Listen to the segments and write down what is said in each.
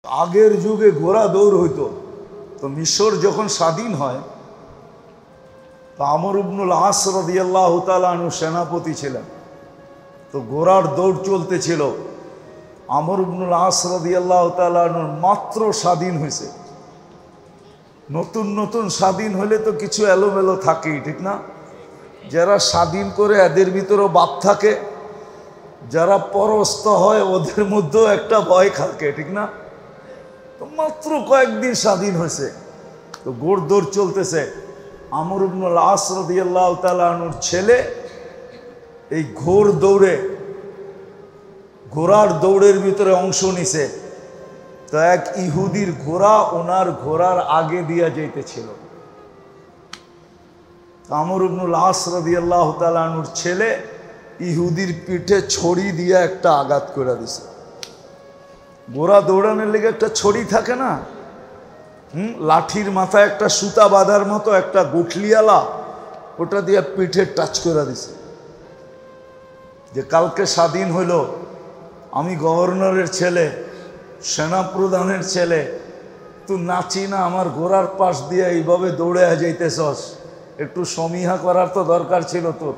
আগের যুগে ঘোড়া দৌড় হইতো। তো মিশর যখন স্বাধীন হয়, তো আমর ইবনুল আস রাদিয়াল্লাহু তাআলা আনহু সেনাপতি ছিলেন। তো ঘোড়ার দৌড় চলতেছিল। আমর ইবনুল আস রাদিয়াল্লাহু তাআলা আনহু মাত্র স্বাধীন হয়েছে। নতুন নতুন স্বাধীন হলে তো কিছু এলোমেলো থাকেই, ঠিক না? যারা স্বাধীন করে এদের ভিতরেও বাপ থাকে, যারা পরস্ত হয় ওদের মধ্যেও একটা ভয় থাকে, ঠিক না? তো মাত্র কয়েকদিন স্বাধীন হয়েছে, তো ঘোড় দৌড় চলতেছে। আমর ইবনুল আস রাদিয়াল্লাহু তাআলা আনহুর ছেলে এই ঘোড়ার দৌড়ের ভিতরে অংশ নিছে। তো এক ইহুদির ঘোড়া ওনার ঘোড়ার আগে দিয়া যাইতেছিল। আমর ইবনুল আস রাদিয়াল্লাহু তাআলা আনহুর ছেলে ইহুদির পিঠে ছড়ি দিয়ে একটা আঘাত করে দিছে। ঘোড়া দৌড়ানোর লেগে একটা ছড়ি থাকে না, লাঠির মাথায় একটা সুতা বাঁধার মতো একটা গুঠলিয়ালা, ওটা দিয়ে পিঠে টাচ করে দিছে। যে কালকে স্বাধীন হইল, আমি গভর্নরের ছেলে, সেনাপ্রধানের ছেলে, তুই নাচি না আমার ঘোড়ার পাশ দিয়ে এইভাবে দৌড়ে যাইতেছস, একটু সমীহা করার তো দরকার ছিল তোর।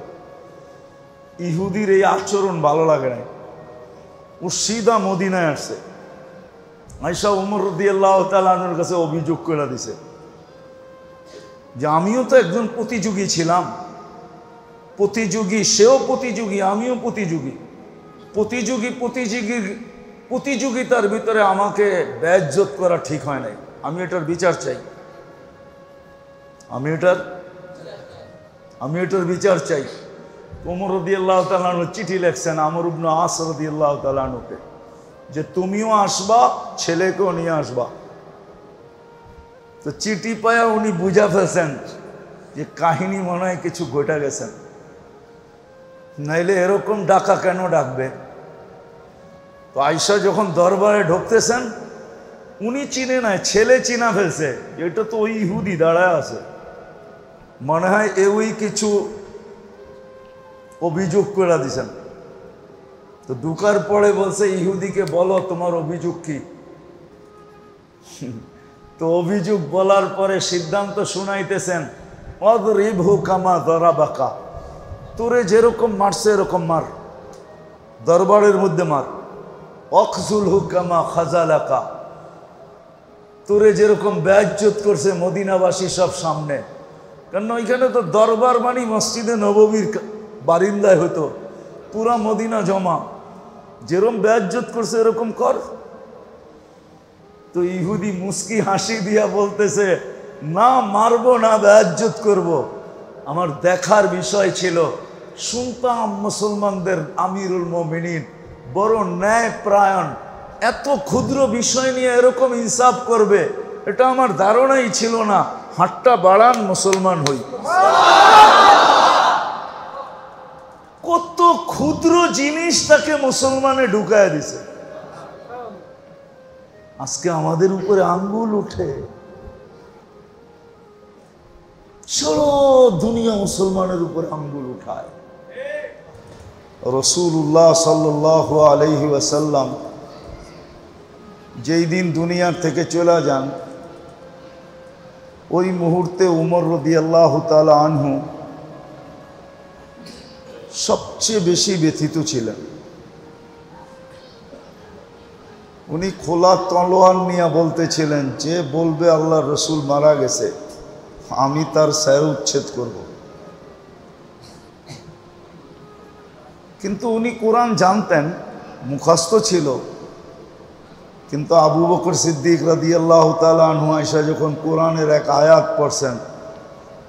ইহুদির এই আচরণ ভালো লাগে না। ও সিধা মদিনায় আসছে, আয়েশা ওমর রাদিয়াল্লাহু তাআলা আনহুর কাছে অভিযোগ করে দিছে যে আমিও তো একজন প্রতিযোগী ছিলাম, সেও প্রতিযোগী, আমিও প্রতিযোগিতার ভিতরে আমাকে বেইজ্জত করা ঠিক হয় নাই। আমি এটার বিচার চাই, আমি এটার বিচার চাই। ওমর রাদিয়াল্লাহু তাআলা আনহু চিঠি লিখছেন আমর ইবনে আস রাদিয়াল্লাহু তাআলা আনহুকে যে তুমিও আসবা, ছেলেকেও নিয়ে আসবা। তো চিঠি পায়া উনি বুঝা ফেলছেন যে কাহিনী মনে হয় কিছু ঘটে গেছেন, নাইলে এরকম ডাকা কেন ডাকবে। তো আয়েশা যখন দরবারে ঢুকতেছেন, উনি চিনে নাই, ছেলে চিনা ফেলছে, এটা তো ওই ইহুদি দাঁড়ায় আছে, মনে হয় ওই কিছু অভিযোগ করে দিছেন। তো ঢুকার পরে বলছে ইহুদিকে বলো তোমার অভিযোগ কি। তো অভিযোগ বলার পরে সিদ্ধান্ত শুনাইতেছেন, অদরিবহু কামা দরাবাকা, তোরে যেরকম মারছে এরকম মার, দরবারের মধ্যে মার। অখজুলহু কামা খাজালাকা, তোরে যেরকম বেইজ্জত করছে মদিনাবাসী সব সামনে, কারণ ওইখানে তো দরবার মানে মসজিদে নববীর বারিন্দায় হতো, পুরা মদিনা জমা, যেরকম বেইজ্জত করছে এরকম কর। তো ইহুদি মুস্কি হাসি দিয়া বলতেছে, না মারবো না, বেইজ্জত করব। আমার দেখার বিষয় ছিল, শুনতাম মুসলমানদের আমিরুল মুমিনিন বড় ন্যায় প্রায়ণ, এত ক্ষুদ্র বিষয় নিয়ে এরকম ইনসাফ করবে এটা আমার ধারণাই ছিল না। হাতটা বাড়ান, মুসলমান হই। কত ক্ষুদ্র জিনিস তাকে মুসলমানে ঢুকায় দিছে। আজকে আমাদের উপরে আঙ্গুল উঠে, সারা দুনিয়া মুসলমানের উপরে আঙ্গুল উঠায়। রাসূলুল্লাহ সাল্লাল্লাহু আলাইহি ওয়াসাল্লাম যেই দিন দুনিয়ার থেকে চলে যান, ওই মুহূর্তে উমর রাদিয়াল্লাহু তাআলা আনহু সবচেয়ে বেশি ব্যথিত ছিলেন। উনি খোলা তলোয়ার নিয়ে বলতেছিলেন, যে বলবে আল্লাহর রসুল মারা গেছে আমি তার স্যার উচ্ছেদ করব। কিন্তু উনি কোরআন জানতেন, মুখস্থ ছিল। কিন্তু আবু বকর সিদ্দিক রাদিয়াল্লাহু তাআলা আনহু আয়েশা যখন কোরআনের এক আয়াত পড়ছেন,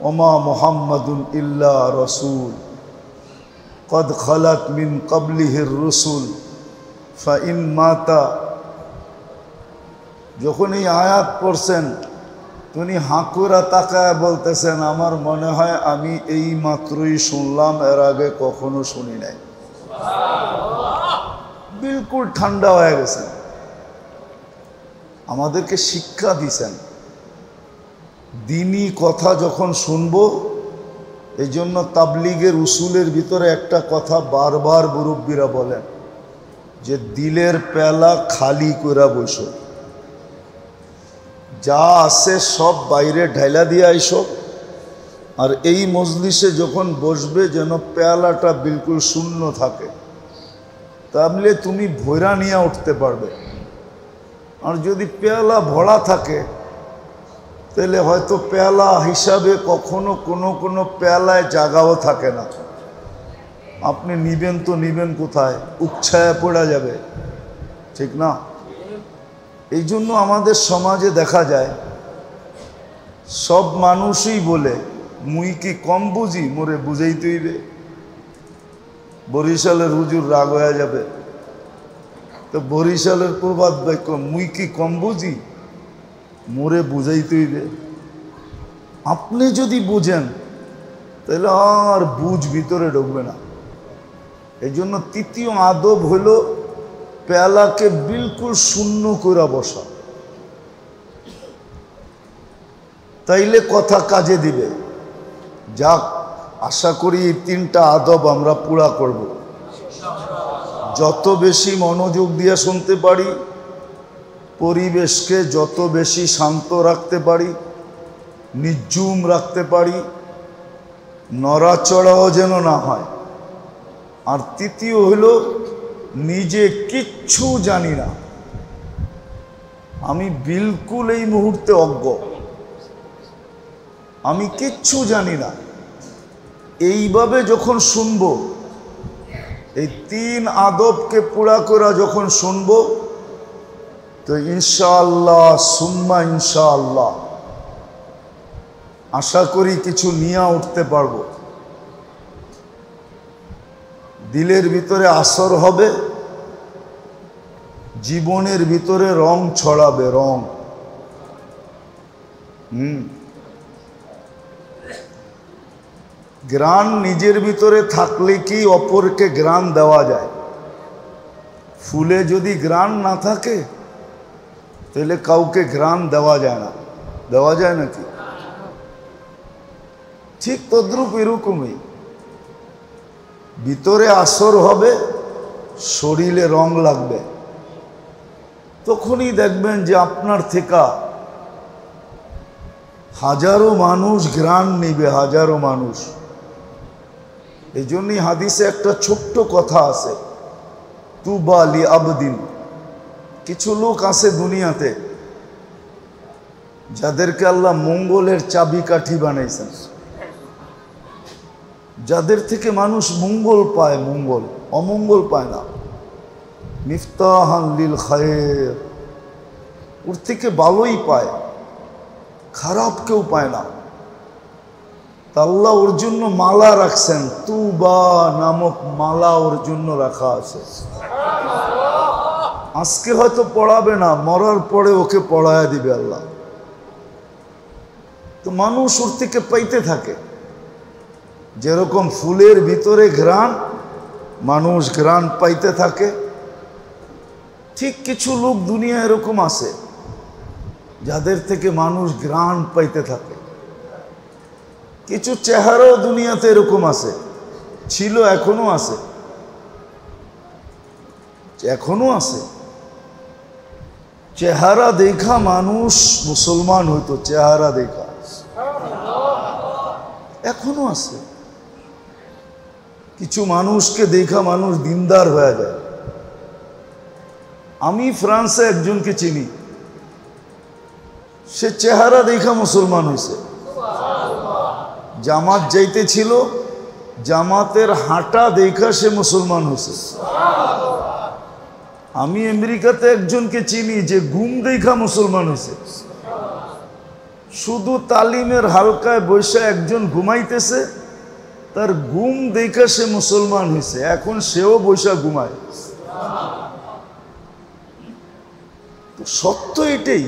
ওমা মুহাম্মাদুন ইল্লা রাসূল কদ খালাত মিন ক্বাবলিহির রুসুল ফাইন মাতা, যখন এই আয়াত পড়ছেন তিনি হাঁকুরা তাকায় বলতেছেন, আমার মনে হয় আমি এই মাত্রই শুনলাম, এর আগে কখনো শুনি নাই। বিলকুল ঠান্ডা হয়ে গেছেন। আমাদেরকে শিক্ষা দিছেন, দ্বীনি কথা যখন শুনবো, এই জন্য তাবলিগের উসুলের ভিতরে একটা কথা বারবার মুরব্বীরা বলেন যে দিলের পেলা খালি করে বসো। যা আছে সব বাইরে ঢাইলা দিয়ে আইসো, আর এই মজলিসে যখন বসবে যেন পেয়ালাটা বিলকুল শূন্য থাকে, তাহলে তুমি ভৈরা নিয়ে উঠতে পারবে। আর যদি পেয়ালা ভরা থাকে তাহলে হয়তো পেয়ালা হিসাবে কখনো কোনো পেয়ালায় জায়গাও থাকে না। আপনি নিবেন তো নিবেন কোথায়, উচ্ছায় পড়া যাবে, ঠিক না? এই জন্য আমাদের সমাজে দেখা যায় সব মানুষই বলে মুই কি কম বুঝি, মোরে বুঝাইতে হইবে। বরিশালের হুজুর রাগ হয়ে যাবে, তো বরিশালের প্রবাদ বাক্য মুই কি কম বুঝি, মোরে বুঝাইতে হইবে। আপনি যদি বুঝেন তাহলে আর বুঝ ভিতরে ঢুকবে না। এই জন্য তৃতীয় আদব হইল পেয়ালাকে বিলকুল শূন্য করে বসা, তাইলে কথা কাজে দিবে। যাক, আশা করি এই তিনটা আদব আমরা পুরা করব। যত বেশি মনোযোগ দিয়ে শুনতে পারি, পরিবেশকে যত বেশি শান্ত রাখতে পারি, নির্জুম রাখতে পারি, নড়াচড়াও যেন না হয়। আর তৃতীয় হইল নিজে কিচ্ছু জানি না, আমি বিলকুল এই মুহূর্তে অজ্ঞ, আমি কিচ্ছু জানি না। এইভাবে যখন শুনবো, এই তিন আদবকে পুরা করা যখন শুনবো, তো ইনশাআল্লাহ সুম্মা ইনশাআল্লাহ আশা করি কিছু নিয়ে উঠতে পারবো। দিলের ভিতরে আসর হবে, জীবনের ভিতরে রং ছড়াবে, রং। গ্রান নিজের ভিতরে থাকলে কি অপরকে গ্রান দেওয়া যায়? ফুলে যদি গ্রান না থাকে তাহলে কাউকে গ্রান দেওয়া যায় না। দেওয়া যায় নাকি? ঠিক তদ্রূপ এরকমই ভিতরে আসর হবে, শরীরে রং লাগবে, তখনই দেখবেন যে আপনার থেকে হাজারো মানুষ গ্রান নিবে, হাজারো মানুষ। এই জন্যই হাদিসে একটা ছোট্ট কথা আছে, তুবা লি আবদিন। কিছু লোক আছে দুনিয়াতে যাদেরকে আল্লাহ মঙ্গলের চাবিকাঠি বানাইছেন, যাদের থেকে মানুষ মঙ্গল পায়, মঙ্গল, অমঙ্গল পায় না। মিফতাহান লিল খায়ের, ওর থেকে ভালোই পায়, খারাপ কেউ পায় না। তা আল্লাহ ওর জন্য মালা রাখছেন, তুবা নামক মালা ওর জন্য রাখা আছে। আজকে হয়তো পড়াবে না, মরার পরে ওকে পড়ায়া দিবে আল্লাহ। তো মানুষ ওর থেকে পাইতে থাকে। যেরকম ফুলের ভিতরে ঘ্রাণ, মানুষ ঘ্রাণ পাইতে থাকে, ঠিক কিছু লোক দুনিয়া এরকম আছে যাদের থেকে মানুষ ঘ্রাণ পাইতে থাকে। কিছু চেহারাও দুনিয়াতে এরকম আছে, ছিল, এখনো আছে, এখনো আছে। চেহারা দেখা মানুষ মুসলমান হইতো, চেহারা দেখা এখনো আছে। কিছু মানুষকে দেখা মানুষ দিনদার হয়ে যায়। আমি ফ্রান্সে একজনকে চিনি, সে চেহারা দেখা মুসলমান হয়েছে। জামাত যাইতেছিল, জামাতের হাঁটা দেখা সে মুসলমান হয়েছে। আমি আমেরিকাতে একজনকে চিনি যে ঘুম দেখা মুসলমান হয়েছে। শুধু তালিমের হালকায় বসে একজন ঘুমাইতেছে, তার ঘুম দেখা সে মুসলমান হয়েছে। এখন সেও বসে ঘুমায়। তো সত্য এটাই।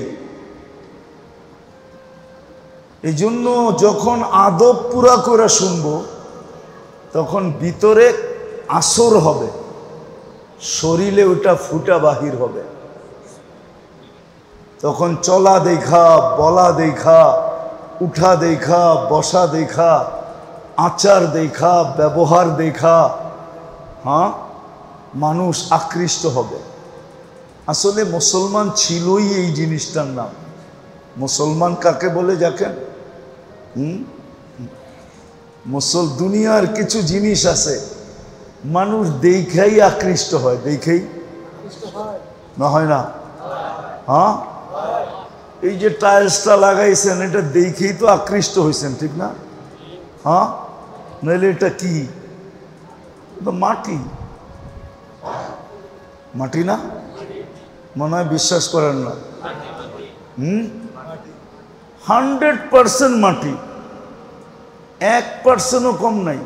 এই জন্য যখন আদব পুরা করে শুনবো, তখন ভিতরে আসর হবে, শরীরে ওটা ফুটা বাহির হবে। তখন চলা দেখা, বলা দেখা, উঠা দেখা, বসা দেখা, আচার দেখা, ব্যবহার দেখা, হ্যাঁ, মানুষ আকৃষ্ট হবে। আসলে মুসলমান ছিলই এই জিনিসটার নাম। মুসলমান কাকে বলে যাকে দুনিয়ার কিছু জিনিস আছে মানুষ দেখাই আকৃষ্ট হয়, দেখেই না হয় না? হ্যাঁ, এই যে টাইলসটা লাগাইছেন এটা দেখেই তো আকৃষ্ট হয়েছেন, ঠিক না? হ্যাঁ, নাহলে এটা কি? মাটি, মাটি না? মনে হয় বিশ্বাস করেন না। 100% মাটি, 1%ও কম নাই।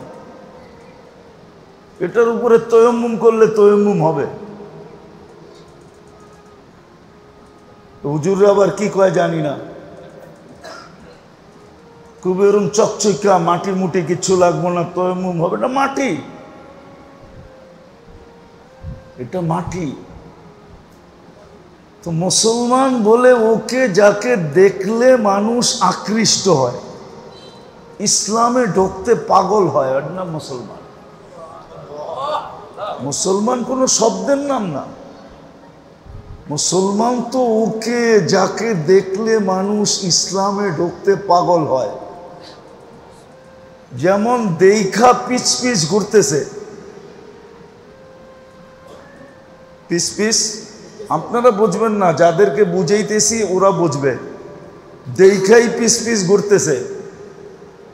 এটার উপরে তয়ম্মুম করলে তয়ম্মুম হবে। হুজুররা আবার কি কয় জানি না, খুব এরকম চকচকা মাটি মুটি কিছু লাগবো না, তয়ম্মুম হবে। না, মাটি, এটা মাটি। তো মুসলমান বলে ওকে যাকে দেখলে মানুষ আকৃষ্ট হয়, ইসলামে ঢুকতে পাগল হয়, ওর নাম মুসলমান। মুসলমান কোনো শব্দের নাম না। মুসলমান তো ওকে যাকে দেখলে মানুষ ইসলামে ঢুকতে পাগল হয়। যেমন দেখা পিছ পিছ ঘুরতেছে, পিছ পিছ, আপনারা বুঝবেন না, যাদেরকে বুঝাইতেছি ওরা বুঝবে। দেখাই পিছ পিছ ঘুরতেছে,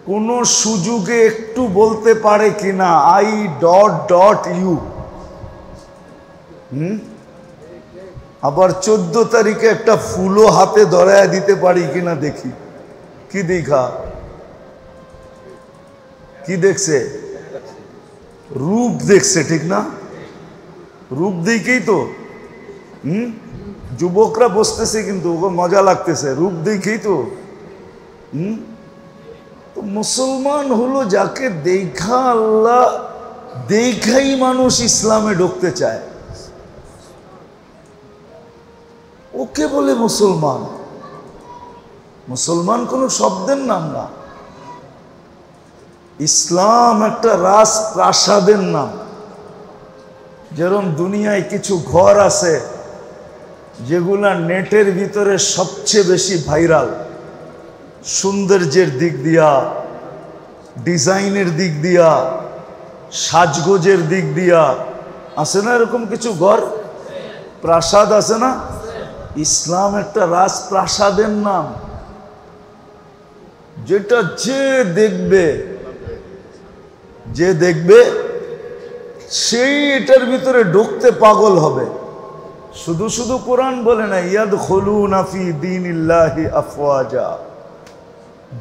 কোন সুযোগে একটু বলতে পারে কিনা আই ডট ডট ইউ। আবার 14 তারিখে একটা ফুলও হাতে ধরায় দিতে পারি কিনা দেখি। কি দেখা? কি দেখছে? রূপ দেখছে, ঠিক না? রূপ দেখেই তো যুবকরা বসতেছে, কিন্তু ওকে মজা লাগতেছে, রূপ দেখেই তো। তো মুসলমান হলো যাকে দেখা আল্লাহ দেখাই মানুষ ইসলামে ঢুকতে চায়, ওকে বলে মুসলমান। মুসলমান কোনো শব্দের নাম না। ইসলাম একটা রাজপ্রাসাদের নাম। যেরকম দুনিয়ায় কিছু ঘর আছে যেগুলা নেটের ভিতরে সবচেয়ে বেশি ভাইরাল, সৌন্দর্যের দিক দিয়া, ডিজাইনের দিক দিয়া, সাজগোজের দিক দিয়া, আছে না এরকম কিছু ঘর, প্রাসাদ আছে না? ইসলাম একটা রাজপ্রাসাদের নাম, যেটা যে দেখবে সেই এটার ভিতরে ঢুকতে পাগল হবে। শুধু শুধু কোরআন বলে না, ইয়াদখুলুনা ফি দীনিল্লাহি আফওয়াজা,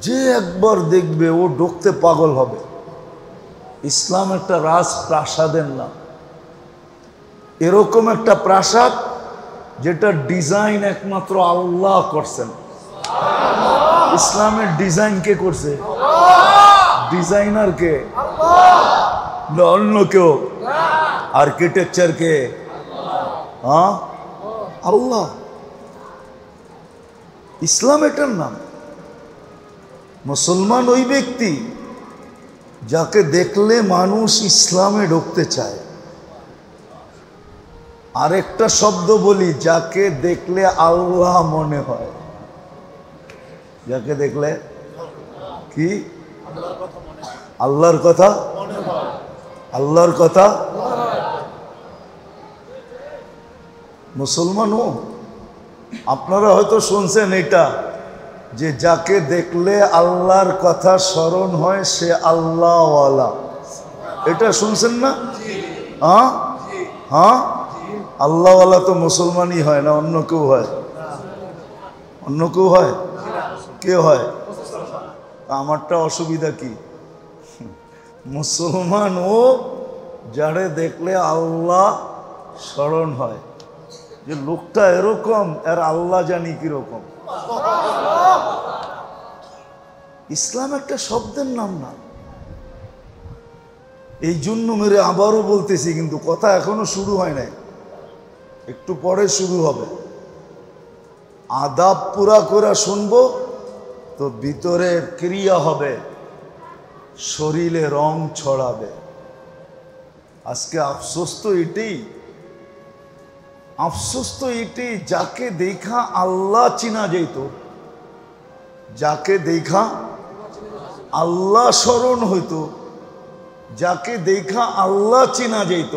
যে একবার দেখবে ও ঢুকতে পাগল হবে। ইসলাম একটা রাজপ্রাসাদের নাম। এরকম একটা প্রাসাদ যেটা ডিজাইন একমাত্র আল্লাহ করছেন। ইসলামের ডিজাইন কে করছে? ডিজাইনার কে? না অন্য কেউ? আর্কিটেকচার কে? হ্যাঁ, আল্লাহ। ইসলাম এটার নাম। মুসলমান ওই ব্যক্তি যাকে দেখলে মানুষ ইসলামে ঢুকতে চায়। আরেকটা শব্দ বলি, যাকে দেখলে আল্লাহ মনে হয়। যাকে দেখলে কি? আল্লাহর কথা, আল্লাহর কথা। মুসলমানও আপনারা হয়তো শুনছেন এটা, যে যাকে দেখলে আল্লাহর কথা স্মরণ হয় সে আল্লাহওয়ালা। এটা শুনছেন না? হ্যাঁ হ্যাঁ, আল্লাহওয়ালা তো মুসলমানই হয় না, অন্য কেউ হয়? অন্য কেউ হয়? কে হয়? আমারটা অসুবিধা কি? মুসলমান ও যারে দেখলে আল্লাহ স্মরণ হয়, যে লোকটা এরকম, এর আল্লাহ জানি কিরকম। ইসলাম একটা শব্দের নাম না। এই জন্য মেরে আবারও বলতেছি, কিন্তু কথা এখনো শুরু হয় নাই, একটু পরে শুরু হবে। আদাব পুরা করে শুনবো তো ভিতরে ক্রিয়া হবে, শরীরে রং ছড়াবে। আজকে আফসোস তো এটাই, আফসোস তো এটাই, যাকে দেখা আল্লাহ চিনা যেত যাকে দেখা আল্লাহ স্মরণ হইতো, যাকে দেখা আল্লাহ চিনা যেত,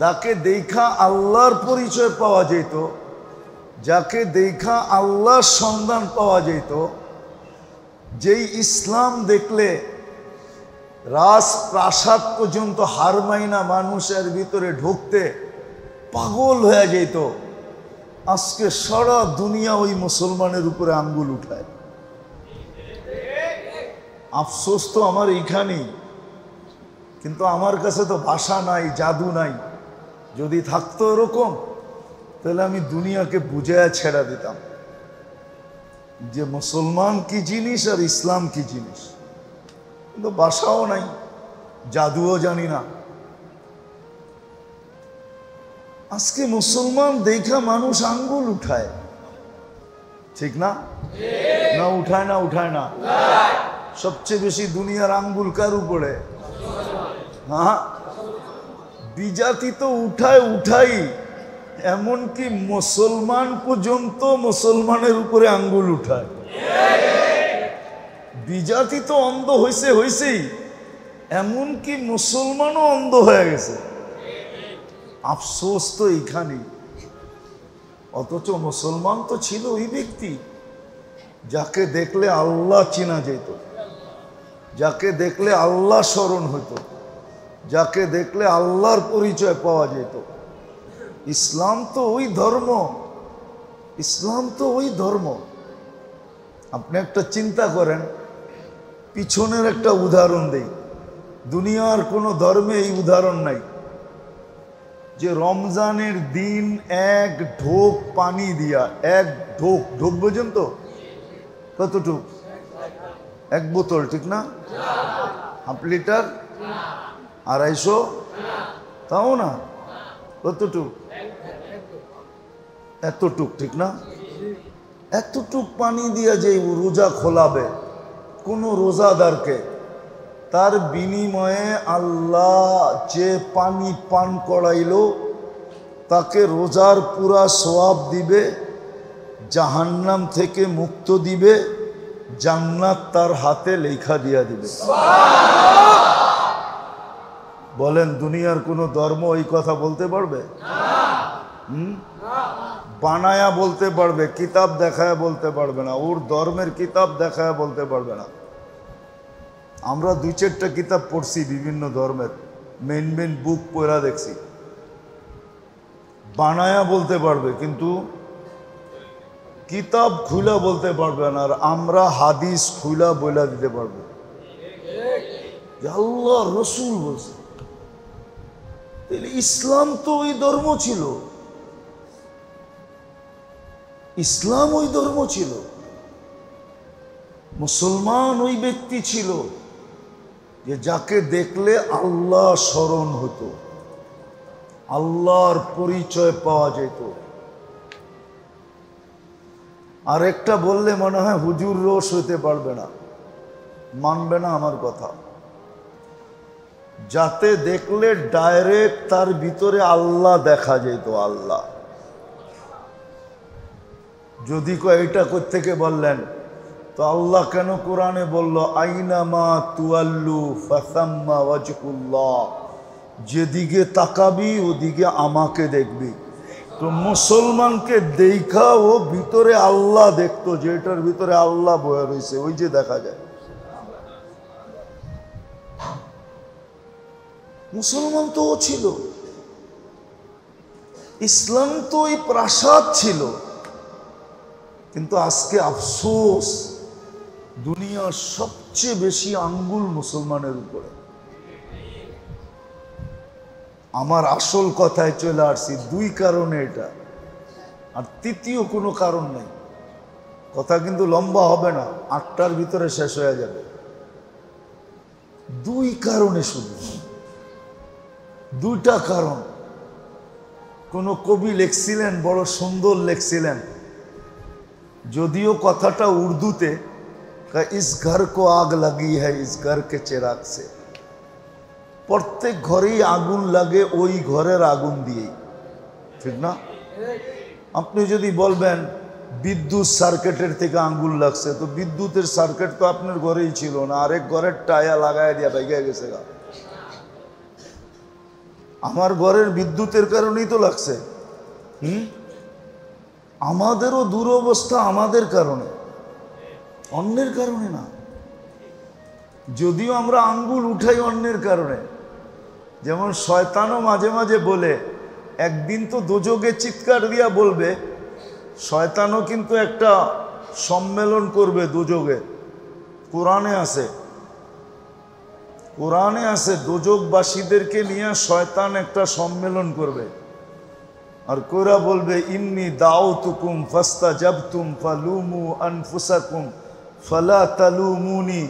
যাকে দেখা আল্লাহর পরিচয় পাওয়া যেত, যাকে দেখা আল্লাহর সন্ধান পাওয়া যেত, যেই ইসলাম দেখলে রাজপ্রাসাদ পর্যন্ত হার মাইনা মানুষের ভিতরে ঢুকতে পাগল হয়ে যেত, আজকে সারা দুনিয়া ওই মুসলমানের উপরে আঙ্গুল উঠায়। আফসোস তো আমার এইখানেই, কিন্তু আমার কাছে তো ভাষা নাই, জাদু নাই। যদি থাকতো এরকম, তাহলে আমি দুনিয়াকে বুঝাইয়া ছেড়া দিতাম যে মুসলমান কি জিনিস আর ইসলাম কি জিনিস। কিন্তু ভাষাও নাই, জাদুও জানি না। আজকে মুসলমান দেখা মানুষ আঙ্গুল উঠায়, ঠিক না? না উঠায় না? উঠায় না? সবচেয়ে বেশি দুনিয়ার আঙ্গুল কার উপরে? হ্যাঁ, বিজাতি তো উঠায় উঠাই, এমনকি মুসলমান পর্যন্ত মুসলমানের উপরে আঙ্গুল উঠায়। বিজাতি তো অন্ধ হয়েছেই, এমনকি মুসলমানও অন্ধ হয়ে গেছে। আফসোস তো এইখানেই। অথচ মুসলমান তো ছিল ওই ব্যক্তি যাকে দেখলে আল্লাহ চিনা যেত, যাকে দেখলে আল্লাহ স্মরণ হতো, যাকে দেখলে আল্লাহর পরিচয় পাওয়া যেত। ইসলাম তো ওই ধর্ম, ইসলাম তো ওই ধর্ম। আপনি একটা চিন্তা করেন, পিছনের একটা উদাহরণ দেই। দুনিয়ার কোনো ধর্মে এই উদাহরণ নাই যে রমজানের দিন এক ঢোক পানি দিয়া, এক ঢোক, ঢোক বোঝেন তো কতটুক? এক বোতল, ঠিক না? হাফ লিটার, 250, তাও না, কতটুক? এতটুক, ঠিক না? এতটুক পানি দিয়া যে রোজা খোলাবে কোন রোজাদারকে, তার বিনিময়ে আল্লাহ যে পানি পান করাইলো তাকে রোজার পুরা সওয়াব দিবে, জাহান্নাম থেকে মুক্ত দিবে, জান্নাত তার হাতে লেখা দিয়া দিবে। বলেন, দুনিয়ার কোনো ধর্ম এই কথা বলতে পারবে? বানায়া বলতে পারবে, কিতাব দেখায় বলতে পারবে না। ওর ধর্মের কিতাব দেখায় বলতে পারবে না। আমরা 2-4টা কিতাব পড়ছি বিভিন্ন ধর্মের, মেন বুক পড়া দেখছি। বানায়া বলতে পারবে, কিন্তু কিতাব খুলা বলতে পারবে না। আর আমরা হাদিস খুলা বইলা দিতে পারবো আল্লাহ রসুল বলছে। ইসলাম তো ওই ধর্ম ছিল, ইসলাম ওই ধর্ম ছিল। মুসলমান ওই ব্যক্তি ছিল যে যাকে দেখলে আল্লাহ স্মরণ হতো, আল্লাহর পরিচয় পাওয়া যেত। আর একটা বললে মনে হয় হুজুর রোষ হইতে পারবে না, মানবে না আমার কথা। যাতে দেখলে ডাইরেক্ট তার ভিতরে আল্লাহ দেখা যেত। আল্লাহ যদি এটা কোত্থেকে বললেন, তো আল্লাহ কেন কোরআনে বলল আইনামা তুয়াল্লু ফাসাম্মা ওয়াজহুল্লাহ, যেদিকে তাকাবি ওদিকে আমাকে দেখবি। তো মুসলমানকে দেখা ও ভিতরে আল্লাহ দেখতো, যেটার ভিতরে আল্লাহ বয়ে রয়েছে ওই যে দেখা যায়। মুসলমান তো ও ছিল, ইসলাম তো ওই প্রাসাদ ছিল। কিন্তু আজকে আফসোস, দুনিয়ার সবচেয়ে বেশি আঙ্গুল মুসলমানের উপরে। আমার আসল কথায় চলে আসছি, 2 কারণে এটা, আর তৃতীয় কোনো কারণ নেই। কথা কিন্তু লম্বা হবে না, 8টার ভিতরে শেষ হয়ে যাবে। 2 কারণে, শুধু 2টা কারণ। কোন কবি লিখছিলেন, বড় সুন্দর লিখছিলেন, যদিও কথাটা উর্দুতে, ইস ঘর কো আগ লাগি হ্যায় ইস ঘর কে চিরাগ সে। প্রত্যেক ঘরেই আগুন লাগে ওই ঘরের আগুন দিয়েই, ঠিক না? আপনি যদি বলবেন বিদ্যুৎ সার্কিটের থেকে আঙ্গুল লাগছে। তো বিদ্যুতের সার্কিট তো আপনার ঘরেই ছিল না, আরেক ঘরের টায়া লাগাই দিয়া ভেঙে গেছে গা। আমার ঘরের বিদ্যুতের কারণেই তো লাগছে। আমাদেরও দুরবস্থা আমাদের কারণে, অন্যের কারণে না। যদিও আমরা আঙ্গুল উঠাই অন্যের কারণে। যেমন শয়তানও মাঝে মাঝে বলে, একদিন তো দোজগে চিৎকার দিয়া বলবে। শয়তানও কিন্তু একটা সম্মেলন করবে দোজগে। কোরআনে আছে, কোরআনে আছে দোজগবাসীদেরকে নিয়ে শয়তান একটা সম্মেলন করবে। আর কোরা বলবে, ইন্নি দাউতুকুম ফাস্তাজাবতুম ফালুমু আনফুসাকুম ফালা তালুমুনি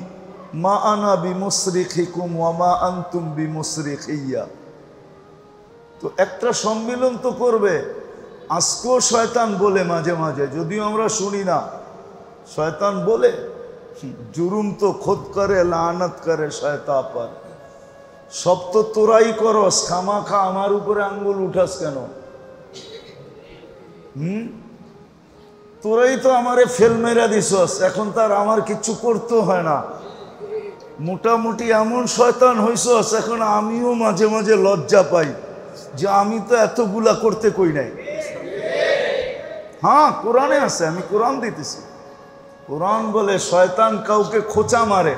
মা আনা বিমুসরিখিকুম ওয়া মা আনতুম বিমুসরিখিয়া। তো একটা সম্মেলন তো করবে। আজকেও শয়তান বলে মাঝে মাঝে, যদিও আমরা শুনি না, শয়তান বলে জুরুম তো খুদ করে লানত করে শয়তান পর। সব তো তোরাই করস, খামাখা আমার উপরে আঙ্গুল উঠাস কেন? তোরাই তো আমারে ফেল মেরা দিছস, এখন তার আমার কিচ্ছু করতে হয় না। মোটামুটি এমন শয়তান হইছস, এখন আমিও মাঝে মাঝে লজ্জা পাই যে আমি তো এতগুলা করতে কই নাই। হ্যাঁ, কোরআনে আছে, আমি কোরআন দিতেছি। কোরআন বলে শয়তান কাউকে খোঁচা মারে,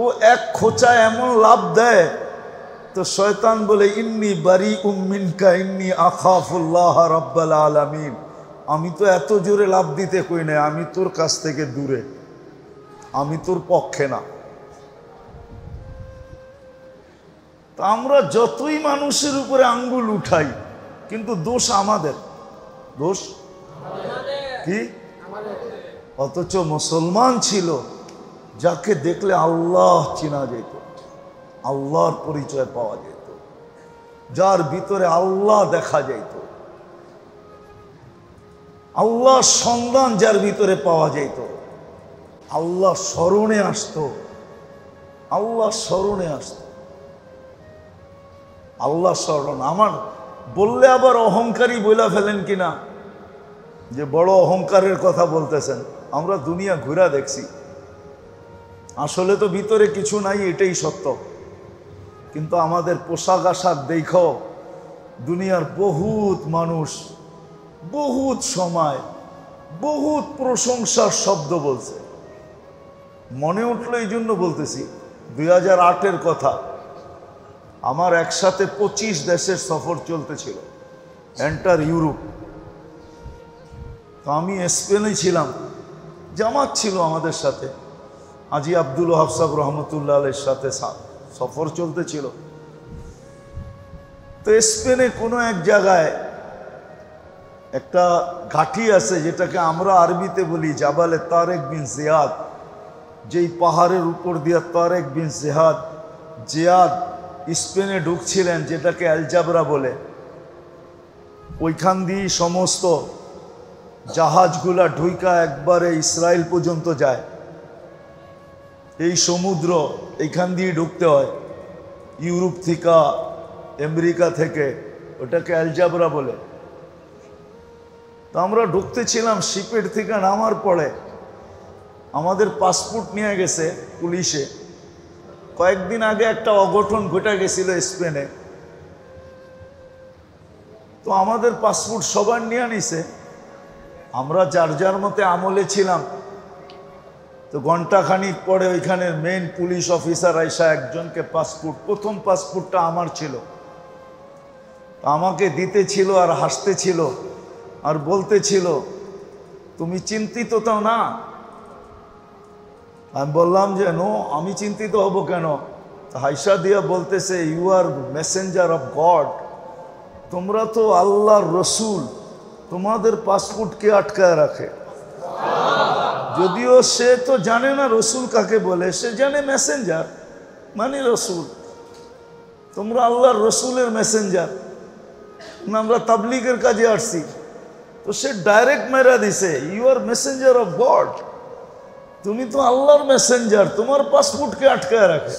ও এক খোঁচা এমন লাভ দেয়, তো শয়তান বলে ইন্নি বারিউম মিনকা ইন্নি আখাফুল্লাহ রাব্বাল আলামিন। আমি তো এত জোরে লাভ দিতে কই নাই, আমি তোর কাছ থেকে দূরে, আমি তোর পক্ষে না। তা আমরা যতই মানুষের উপরে আঙ্গুল উঠাই, কিন্তু দোষ আমাদের। দোষ কি? অথচ মুসলমান ছিল যাকে দেখলে আল্লাহ চেনা যেত, আল্লাহর পরিচয় পাওয়া যেত, যার ভিতরে আল্লাহ দেখা যেত, আল্লাহ সন্ধান যার ভিতরে পাওয়া যেত, আল্লাহ স্মরণে আসতো, আল্লাহ স্মরণে আসতো। আল্লাহ স্মরণ আমার বললে আবার অহংকারী বইলা ফেলেন কিনা, যে বড় অহংকারের কথা বলতেছেন। আমরা দুনিয়া ঘুরা দেখছি, আসলে তো ভিতরে কিছু নাই, এটাই সত্য। কিন্তু আমাদের পোশাক আশাক দেখো, দুনিয়ার বহুত মানুষ বহুত সময় বহুত প্রশংসার শব্দ বলছে। মনে উঠলো এই জন্য বলতেছি, 2008-এর কথা। আমার একসাথে 25 দেশের সফর চলতেছিল, এন্টার ইউরোপ। তো আমি স্পেনে ছিলাম, জামাত ছিল আমাদের সাথে, আজি আব্দুল ওয়াহাব সাহেব রহমতুল্লাহ আলাইহির সাথে সফর চলতেছিল। তো স্পেনে কোনো এক জায়গায় একটা ঘাঁটি আছে, যেটাকে আমরা আরবিতে বলি জাবালে তারেক বিন জিয়াদ। যেই পাহাড়ের উপর দিয়া তারেক বিন জিয়াদ স্পেনে ঢুকছিলেন, যেটাকে আলজাবরা বলে। ওইখান দিয়ে সমস্ত জাহাজগুলা ঢুইকা একবারে ইসরায়েল পর্যন্ত যায়। এই সমুদ্র এইখান দিয়ে ঢুকতে হয়, ইউরোপ থেকে, আমেরিকা থেকে, ওটাকে আলজাবরা বলে। তো আমরা ঢুকতেছিলাম, শিপের থেকে নামার পরে আমাদের পাসপোর্ট নিয়ে গেছে পুলিশে। কয়েকদিন আগে একটা অঘটন ঘটে গেছিল স্পেনে, তো আমাদের পাসপোর্ট সবার নিয়ে নিছে। আমরা যার যার মতে আমলে ছিলাম। তো ঘন্টাখানিক পরে ওইখানের মেইন পুলিশ অফিসার আইসা একজনকে পাসপোর্ট, প্রথম পাসপোর্টটা আমার ছিল, আমাকে দিতে ছিল আর হাসতে ছিল আর বলতে ছিল, তুমি চিন্তিত তো না? আমি বললাম যে নো, আমি চিন্তিত হব কেন? হাইসা দিয়া বলতেছে, you are messenger of God, তোমরা তো আল্লাহর রসুল, তোমাদের পাসপোর্ট কে আটকায় রাখে? যদিও সে তো জানে না রসুল কাকে বলে, সে জানে মেসেঞ্জার মানে রসুল। তোমরা আল্লাহর রসুলের মেসেঞ্জার, আমরা তাবলিগের কাজে আসছি। তো সে ডাইরেক্ট মেরা দিছে, you are messenger of God, তুমি তো আল্লাহর মেসেঞ্জার, তোমার পাসপোর্টকে আটকায় রাখে।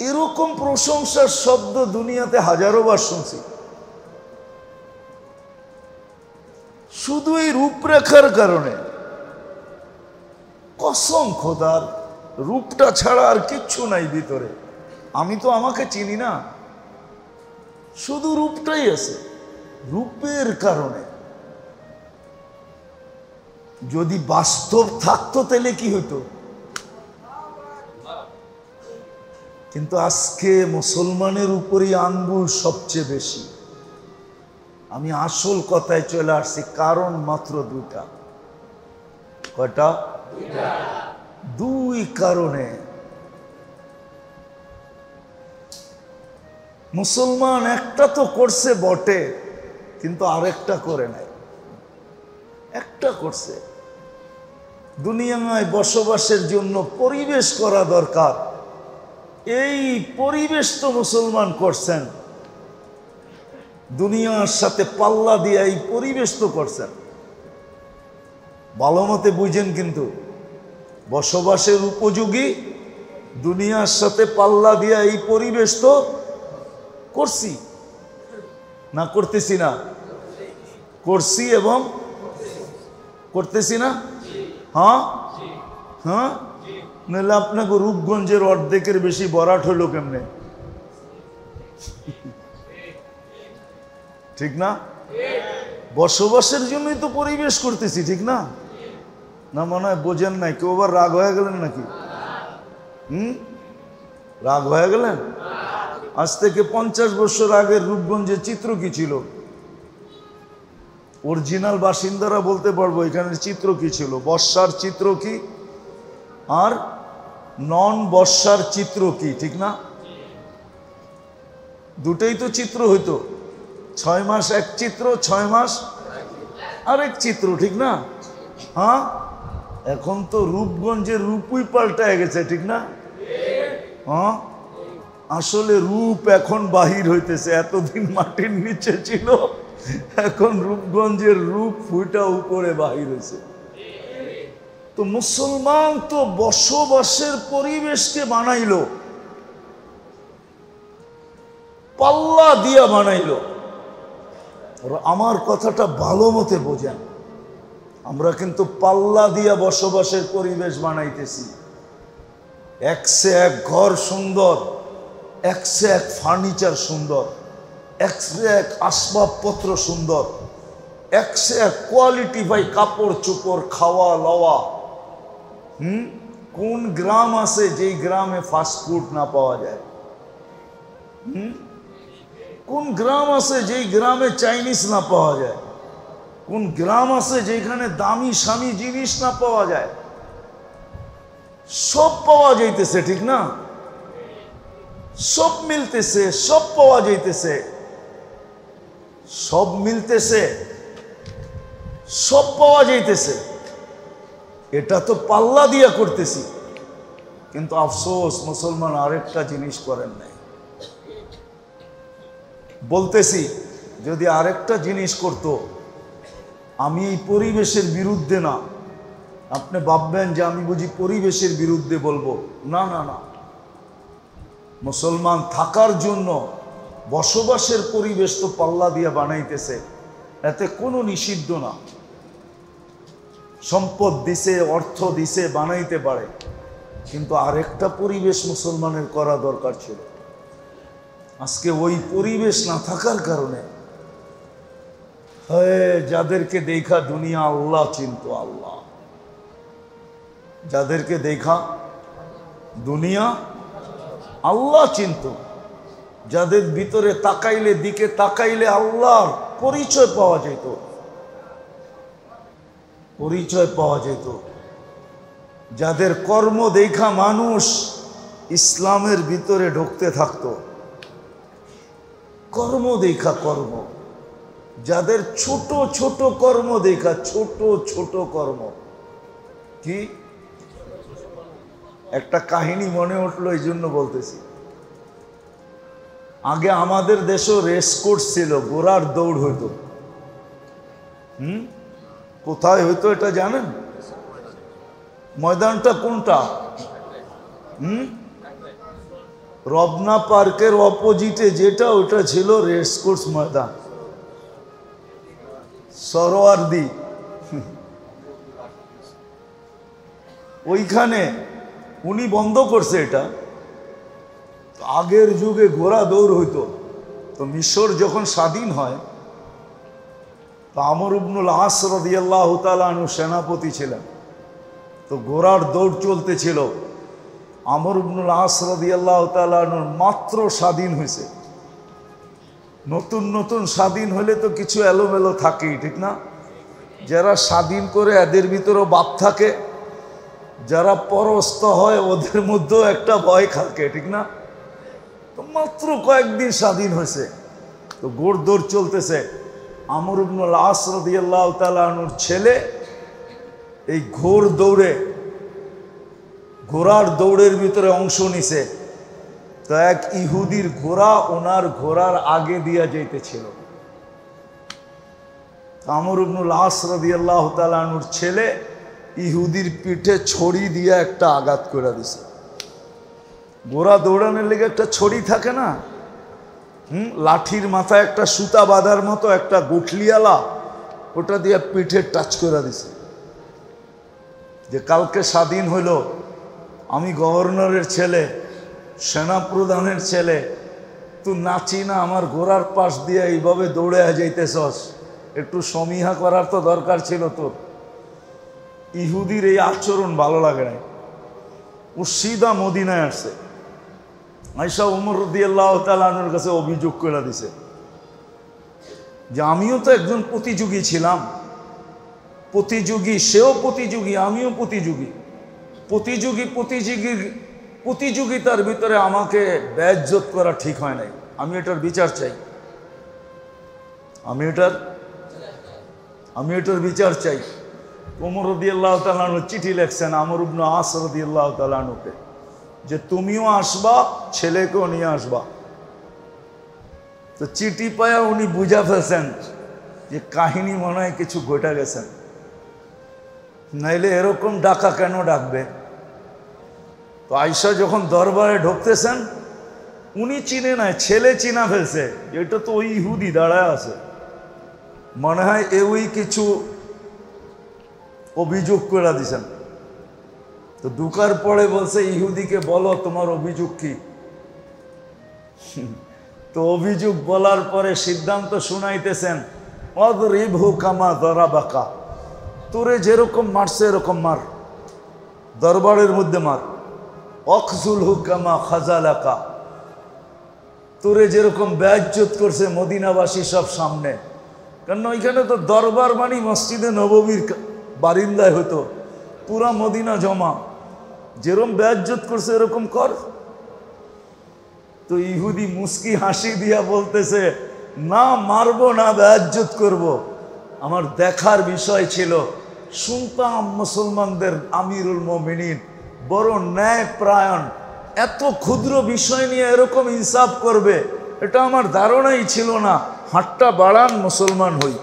এরকম প্রশংসার শব্দ দুনিয়াতে হাজারো বার শুনছি। শুধু এই রূপরেখার কারণে। কসম খোদার, রূপটা ছাড়া আর কিচ্ছু নাই ভিতরে। আমি তো আমাকে চিনি না, শুধু রূপটাই আছে। রূপের কারণে যদি বাস্তব থাকতো তাহলে কি হইতো? কিন্তু আজকে মুসলমানের উপরই আঙ্গুল সবচেয়ে বেশি। আমি আসল কথায় চলে আসছি, কারণ মাত্র দুইটা। কয়টা? দুই কারণে মুসলমান একটা তো করছে বটে, কিন্তু আরেকটা করে নাই। একটা করছে, দুনিয়ায় বসবাসের জন্য পরিবেশ করা দরকার। এই পরিবেশ তো মুসলমান করছেন, দুনিয়ার সাথে পাল্লা দিয়ে এই পরিবেশ তো করছেন। ভালো মতে বুঝেন, কিন্তু বসবাসের উপযোগী দুনিয়ার সাথে পাল্লা দিয়ে এই পরিবেশ তো করছি না? করতেছি না? করছি এবং করতেছি না? হ্যাঁ হ্যাঁ, নাহলে আপনাকে রূপগঞ্জের অর্ধেকের বেশি বরাট হইল কেমনে? ঠিক না? বসবাসের জন্যই তো পরিবেশ করতেছি, ঠিক না? না মনে হয় বোঝেন নাই? কেউ আবার রাগ হয়ে গেলেন নাকি? রাগ হয়ে গেলেন? আজ থেকে 50 বছর আগের রূপগঞ্জের চিত্র কি ছিল? অরিজিনাল বাসিন্দারা বলতে পারবো এখানের চিত্র কি ছিল। বর্ষার চিত্র কি আর নন বর্ষার চিত্র কি, ঠিক না? দুটোই তো চিত্র হইতো। 6 মাস এক চিত্র, 6 মাস আরেক চিত্র, ঠিক না? হ্যাঁ, এখন তো রূপগঞ্জের রূপই পাল্টায় গেছে, ঠিক না? হ্যাঁ, আসলে রূপ এখন বাহির হইতেছে। এতদিন মাটির নিচে ছিল, এখন রূপগঞ্জের রূপ ফুটা উপরে বাহির হয়েছে। তো মুসলমান তো বসবাসের পরিবেশকে বানাইলো, পাল্লা দিয়া বানাইলো। আমার কথাটা ভালো মতে বোঝেন, আমরা কিন্তু পাল্লা দিয়া বসবাসের পরিবেশ বানাইতেছি। একসে এক ঘর সুন্দর, একসে এক ফার্নিচার সুন্দর, একসে এক আসবাবপত্র সুন্দর, একসে এক কোয়ালিটি ভাই কাপড় চোপড়, খাওয়া লওয়া। কোন গ্রাম আছে যেই গ্রামে ফাস্টফুড না পাওয়া যায়? কোন গ্রাম আছে যেই গ্রামে চাইনিজ না পাওয়া যায়? কোন গ্রাম আছে যেখানে দামি স্বামী জিনিস না পাওয়া যায়? সব পাওয়া যাইতেছে, ঠিক না? সব মিলতেছে, সব পাওয়া যাইতেছে, সব মিলতেছে, সব পাওয়া যাইতেছে। এটা তো পাল্লা দিয়া করতেছি। কিন্তু আফসোস, মুসলমান আরেকটা জিনিস করেন নাই। বলতেছি, যদি আরেকটা জিনিস করত, আমি এই পরিবেশের বিরুদ্ধে না। আপনি ভাববেন যে আমি বুঝি পরিবেশের বিরুদ্ধে বলবো। না না না, মুসলমান থাকার জন্য বসবাসের পরিবেশ তো পাল্লা দিয়া বানাইতেছে, এতে কোনো নিষিদ্ধ না। সম্পদ দিছে, অর্থ দিছে, বানাইতে পারে, কিন্তু আরেকটা পরিবেশ মুসলমানের করা দরকার ছিল। আজকে ওই পরিবেশ না থাকার কারণে যাদেরকে দেখা দুনিয়া আল্লাহ চিনত, আল্লাহ যাদেরকে দেখা দুনিয়া আল্লাহ চিনত, যাদের ভিতরে তাকাইলে, দিকে তাকাইলে আল্লাহর পরিচয় পাওয়া যেত, পরিচয় পাওয়া যেত, যাদের কর্ম দেখা মানুষ ইসলামের ভিতরে ঢুকতে থাকতো। কর্ম দেখা, কর্ম, যাদের ছোট ছোট কর্ম দেখা, ছোট ছোট কর্ম। কি একটা কাহিনী মনে উঠলো, এই জন্য বলতেছি। আগে আমাদের দেশেও রেস কোর্স ছিল, ঘোড়ার দৌড় হইতো। কোথায় হইতো এটা জানেন? ময়দানটা কোনটা? রবনা পার্কের অপোজিটে যেটা, ওটা ছিল রেস কোর্স ময়দান। সরোয়ার্দি, ওইখানে উনি বন্ধ করছে এটা। আগের যুগে ঘোড়া দৌড় হইতো, তো মিশর যখন স্বাধীন হয় তো আমর ইবনুল আস রাদিয়াল্লাহু তাআলা আনহু সেনাপতি ছিলেন, তো ঘোড়ার দৌড় চলতেছিল। আমর ইবনুল আস রাদিয়াল্লাহু তাআলা আনহুর মাত্র স্বাধীন হয়েছে। নতুন নতুন স্বাধীন হলে তো কিছু এলোমেলো থাকেই, ঠিক না? যারা স্বাধীন করে এদের ভিতরেও বাপ থাকে, যারা পরস্ত হয় ওদের মধ্যেও একটা ভয় থাকে, ঠিক না? তো মাত্র কয়েকদিন স্বাধীন হয়েছে, তো ঘোড় দৌড় চলতেছে। আমর ইবনুল আস রাদিয়াল্লাহু তাআলা আনহুর ছেলে এই ঘোড়ার দৌড়ের ভিতরে অংশ নিছে। তো এক ইহুদির ঘোড়া ওনার ঘোড়ার আগে দিয়া যাইতেছিল। আমর ইবনুল আস রাদিয়াল্লাহু তাআলা আনহুর ছেলে ইহুদির পিঠে ছড়ি দিয়ে একটা আঘাত করে দিছে। ঘোড়া দৌড়ানোর লেগে একটা ছড়ি থাকে না, লাঠির মাথায় একটা সুতা বাঁধার মতো একটা গুঠলিয়ালা, ওটা দিয়ে পিঠে টাচ করে দিছে। যে কালকে স্বাধীন হইল, আমি গভর্নরের ছেলে, সেনাপ্রধানের ছেলে, তুই নাচি না আমার ঘোড়ার পাশ দিয়ে এইভাবে দৌড়ে যাইতেছস, একটু সমীহা করার তো দরকার ছিল তোর। ইহুদির এই আচরণ ভালো লাগে না। ও সিধা মদিনায় আসছে, আয়েশা ওমর রাদিয়াল্লাহু তাআলা আনহুর কাছে অভিযোগ করে দিছে যে আমিও তো একজন প্রতিযোগী ছিলাম, সেও প্রতিযোগী, আমিও প্রতিযোগিতার ভিতরে আমাকে বেইজ্জত করা ঠিক হয় নাই। আমি এটার বিচার চাই, আমি এটার বিচার চাই। ওমর রাদিয়াল্লাহু তাআলা আনহু চিঠি লিখছেন আমর ইবনে আস রাদিয়াল্লাহু তাআলা আনহুকে যে তুমিও আসবা, ছেলেকেও নিয়ে আসবা। তো চিঠি পায়া উনি বুঝা ফেলছেন যে কাহিনী মনে হয় কিছু ঘটে গেছেন, নাইলে এরকম ডাকা কেন ডাকবে। তো আয়েশা যখন দরবারে ঢুকতেছেন, উনি চিনে নাই, ছেলে চিনা ফেলছে, এটা তো ওই ইহুদি দাঁড়ায় আছে, মনে হয় ওই কিছু অভিযোগ করে দিছেন। তো ঢুকার পরে বলছে ইহুদিকে বলো তোমার অভিযোগ কি। তো অভিযোগ বলার পরে সিদ্ধান্ত শুনাইতেছেন, অদরিবহু কামা দরাবাকা, তোরে যেরকম মারছে এরকম মার, দরবারের মধ্যে মার। অখজুলহু কামা খাজালাকা, তোরে যেরকম বেইজ্জত করছে মদিনাবাসী সব সামনে, কারণ ওইখানে তো দরবার মানে মসজিদে নববীর বারিন্দায় হতো, পুরা মদিনা জমা, যেরকম বেইজ্জত করছে এরকম কর। তো ইহুদি মুস্কি হাসি দিয়া বলতেছে, না মারবো না, বেইজ্জত করব। আমার দেখার বিষয় ছিল, শুনতাম মুসলমানদের আমিরুল মুমিনিন বড় ন্যায় প্রায়ণ, এত ক্ষুদ্র বিষয় নিয়ে এরকম ইনসাফ করবে, এটা আমার ধারণাই ছিল না। হাতটা বাড়ান, মুসলমান হই।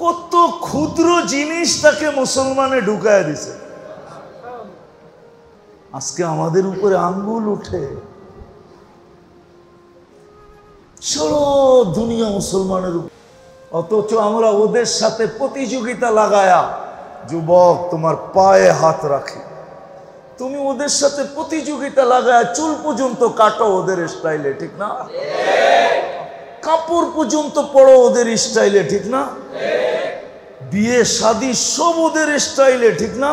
কত ক্ষুদ্র জিনিস তাকে মুসলমানে ঢুকায় দিছে। আজকে আমাদের উপরে আঙ্গুল উঠে, সারা দুনিয়া মুসলমানের উপর, অথচ আমরা ওদের সাথে প্রতিযোগিতা লাগায়া, যুবক তোমার পায়ে হাত রাখি, তুমি ওদের সাথে প্রতিযোগিতা লাগায় চুল পর্যন্ত কাটো ওদের স্টাইলে, ঠিক না? কাপড় পর্যন্ত পড়ো ওদের স্টাইলে, ঠিক না? বিয়ে শাদী সব ওদের স্টাইলে, ঠিক না?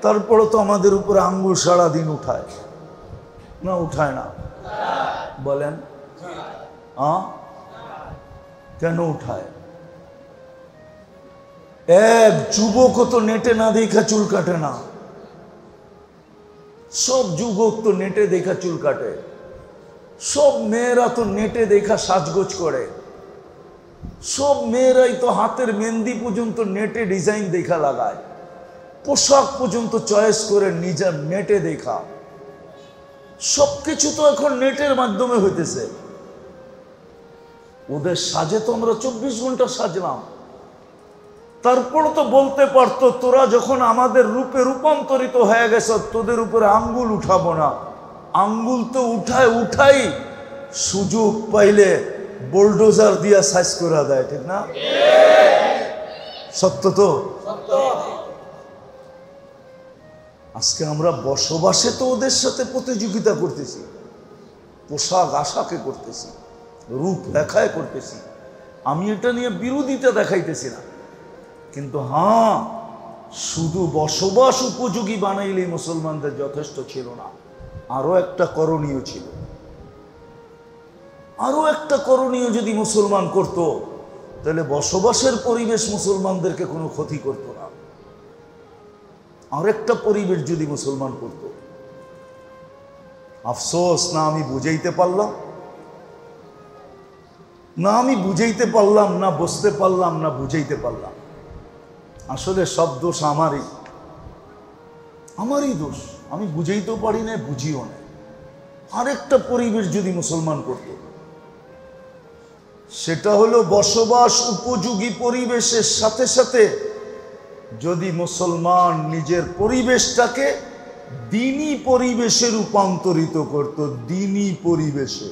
তারপরে তো আমাদের উপরে আঙ্গুল সারাদিন উঠায় না, উঠায় না? বলেন কেন উঠায়? এক যুবক তো নেটে না দেখা চুল কাটে না, সব যুবক তো নেটে দেখা চুল কাটে, সব মেয়েরা তো নেটে দেখা সাজগোজ করে, সব মেয়েরাই তো হাতের মেহেন্দি পর্যন্ত নেটে ডিজাইন দেখা লাগায়, পোশাক পর্যন্ত চয়েস করে নিজের নেটে দেখা, সবকিছু তো এখন নেটের মাধ্যমে হইতেছে। ওদের সাজে তো আমরা 24 ঘন্টা সাজলাম, তারপর তো বলতে পারতো তোরা যখন আমাদের রূপে রূপান্তরিত হয়ে গেছ তোদের উপরে আঙ্গুল উঠাবো না। আঙ্গুল তো উঠাই সুযোগ পাইলে বুলডোজার দিয়া সাইজ করে দেয়, ঠিক না? সত্য তো? আজকে আমরা বসবাসে তো ওদের সাথে প্রতিযোগিতা করতেছি, পোশাক আশাকে করতেছি, রূপরেখায় করতেছি। আমি এটা নিয়ে বিরোধিতা দেখাইতেছি না, কিন্তু হ্যাঁ, শুধু বসবাস উপযোগী বানাইলেই মুসলমানদের যথেষ্ট ছিল না, আরো একটা করণীয় ছিল। আরো একটা করণীয় যদি মুসলমান করত, তাহলে বসবাসের পরিবেশ মুসলমানদেরকে কোনো ক্ষতি করত না। আরেকটা পরিবেশ যদি মুসলমান করত, আফসোস না আমি বুঝাইতে পারলাম, না আমি বুঝাইতে পারলাম, না বুঝতে পারলাম, না বুঝাইতে পারলাম। আসলে সব দোষ আমারই দোষ। আমি বুঝাইতেও পারি না, বুঝিও না। আরেকটা পরিবেশ যদি মুসলমান করত, সেটা হলো বসবাস উপযোগী পরিবেশের সাথে সাথে যদি মুসলমান নিজের পরিবেশটাকে দ্বীনি পরিবেশে রূপান্তরিত করত, দ্বীনি পরিবেশে।